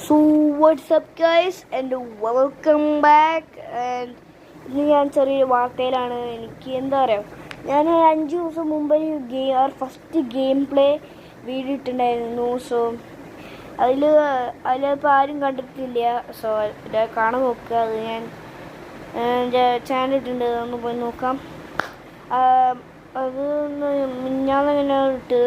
So what's up guys and welcome back. And ഇന്ന് ഞാൻ ചെറിയൊരു വാർത്തയിലാണ്. എനിക്ക് എന്താ പറയുക, ഞാൻ 5 ദിവസം മുമ്പ് ഫസ്റ്റ് ഗെയിം പ്ലേ വീഡിയോ ഇട്ടുണ്ടായിരുന്നു. സോ അതിലിപ്പോൾ ആരും കണ്ടിട്ടില്ല. സോ കാണാൻ നോക്കുക. അത് ഞാൻ എൻ്റെ ചാനൽ ഇട്ടിട്ടുണ്ട്, ഒന്ന് പോയി നോക്കാം. അത് ഞാനങ്ങനെ ഇട്ട്.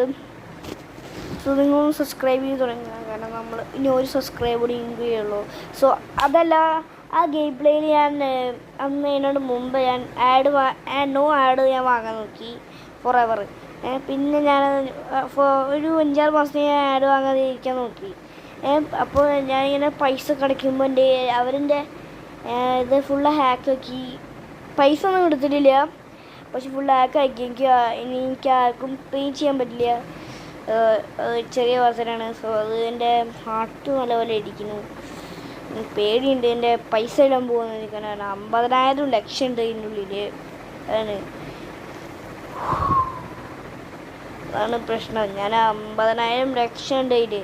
സോ നിങ്ങളൊന്ന് സബ്സ്ക്രൈബ് ചെയ്ത് തുടങ്ങുക, കാരണം നമ്മൾ ഇനി ഒരു സബ്സ്ക്രൈബ് കൂടി ചെയ്യുള്ളൂ. സോ അതല്ല, ആ ഗെയിം പ്ലേയിൽ ഞാൻ അന്ന് എന്നോട് മുമ്പ് ഞാൻ നോ ആഡ് ഞാൻ വാങ്ങാൻ നോക്കി ഫോർ എവർ. പിന്നെ ഞാൻ ഒരു 5-6 മാസത്തിന് ഞാൻ ആഡ് വാങ്ങാതെ ഇരിക്കാൻ നോക്കി. അപ്പോൾ ഞാനിങ്ങനെ പൈസ കിടക്കുമ്പോൾ അവരെൻ്റെ ഇത് ഫുള്ള് ഹാക്കാക്കി. പൈസ ഒന്നും എടുത്തിട്ടില്ല, പക്ഷെ ഫുള്ള് ഹാക്കാക്കി. എനിക്ക് ആർക്കും പേ ചെയ്യാൻ പറ്റില്ല. ചെറിയ വാസനാണ്. സോ അത് എൻ്റെ ഹാർട്ട് നല്ലപോലെ ഇരിക്കുന്നു. പേടിയുണ്ട്, എൻ്റെ പൈസ ഇടാൻ പോകുന്നത്. കാരണം 50,000 ലക്ഷം ഉണ്ട് ഇതിൻ്റെ ഉള്ളിൽ. അതാണ് പ്രശ്നം. ഞാൻ 50,000 ലക്ഷം ഉണ്ട് ഇതിൽ.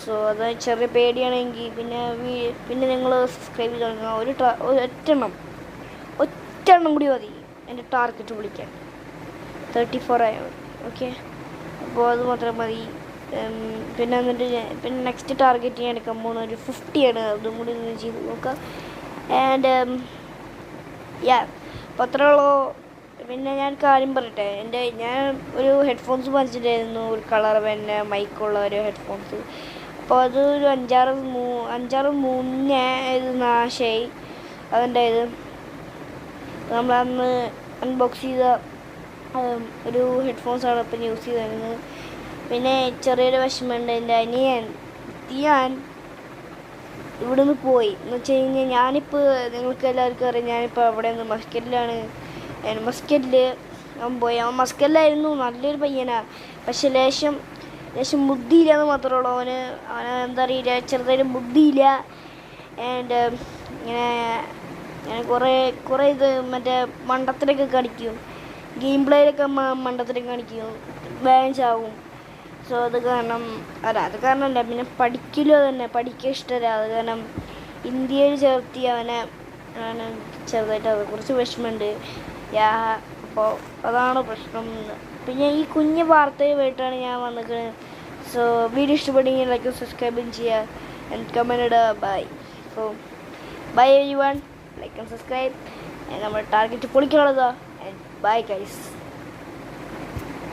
സോ അത് ചെറിയ പേടിയാണെങ്കിൽ പിന്നെ നിങ്ങൾ സബ്സ്ക്രൈബ് ചെയ്ത് തുടങ്ങുക. ഒറ്റെണ്ണം കൂടി മതി എൻ്റെ ടാർഗറ്റ് വിളിക്കാൻ. 34 ആയാൽ ഓക്കെ. അപ്പോൾ അത് മാത്രം മതി. പിന്നെ നെക്സ്റ്റ് ടാർഗറ്റ് ഞാൻ എടുക്കാൻ പോകുന്നത് ഒരു 50 ആണ്. അതും കൂടി ഒന്ന് ചെയ്ത് നോക്കാം. ആൻഡ് അപ്പോൾ അത്രേ ഉള്ളൂ. പിന്നെ ഞാൻ കാര്യം പറയട്ടെ, ഞാൻ ഒരു ഹെഡ്ഫോൺസ് വാങ്ങിച്ചിട്ടായിരുന്നു, ഒരു കളർ പിന്നെ മൈക്കുള്ള ഒരു ഹെഡ്ഫോൺസ്. അപ്പോൾ അത് ഒരു 5-6 മുന്നേ ഇത് നാശമായി. അതുണ്ടായത് നമ്മളന്ന് അൺബോക്സ് ചെയ്ത ഒരു ഹെഡ്ഫോൺസാണ് ഇപ്പം യൂസ് ചെയ്തിരുന്നത്. പിന്നെ ചെറിയൊരു വിഷമമുണ്ട്. എൻ്റെ അനിയൻ ഇവിടെ നിന്ന് പോയി എന്ന് വെച്ച് കഴിഞ്ഞാൽ, ഞാനിപ്പോൾ നിങ്ങൾക്ക് എല്ലാവർക്കും അറിയാം, ഞാനിപ്പോൾ അവിടെ നിന്ന് മസ്കറ്റിലാണ്. മസ്കറ്റിൽ അവൻ പോയി. അവൻ മസ്കറ്റിലായിരുന്നു, നല്ലൊരു പയ്യനാണ്. പക്ഷെ ലേശം ബുദ്ധിയില്ല എന്ന് മാത്രമേ ഉള്ളൂ. അവന് എന്താ അറിയില്ല, ചെറുതായിട്ട് ബുദ്ധിയില്ല. ആൻഡ് ഇങ്ങനെ കുറേ ഇത് മറ്റേ മണ്ടത്തിലൊക്കെ കാണിക്കും. ഗെയിം പ്ലേയിലൊക്കെ മണ്ടത്തിലൊക്കെ കാണിക്കും, ബാൻസ് ആവും. സോ അത് കാരണമല്ല, പിന്നെ പഠിക്കില്ലോ തന്നെ, പഠിക്കാൻ ഇഷ്ടമല്ല. അത് കാരണം ഇന്ത്യയിൽ ചേർത്തി അവനെ ചെറുതായിട്ട് കുറച്ച് വിഷമമുണ്ട്. അപ്പോൾ അതാണ് പ്രശ്നം. പിന്നെ ഈ കുഞ്ഞു വാർത്തയുമായിട്ടാണ് ഞാൻ വന്നിരിക്കുന്നത്. സോ വീഡിയോ ഇഷ്ടപ്പെടുമെങ്കിൽ ലൈക്ക് സബ്സ്ക്രൈബും ചെയ്യുക ആൻഡ് കമൻറ്റ് ഇടുക. Bye. So bye everyone, like and subscribe. നമ്മുടെ ടാർഗറ്റ് പൊളിക്കാനുള്ളതാ. And bye guys.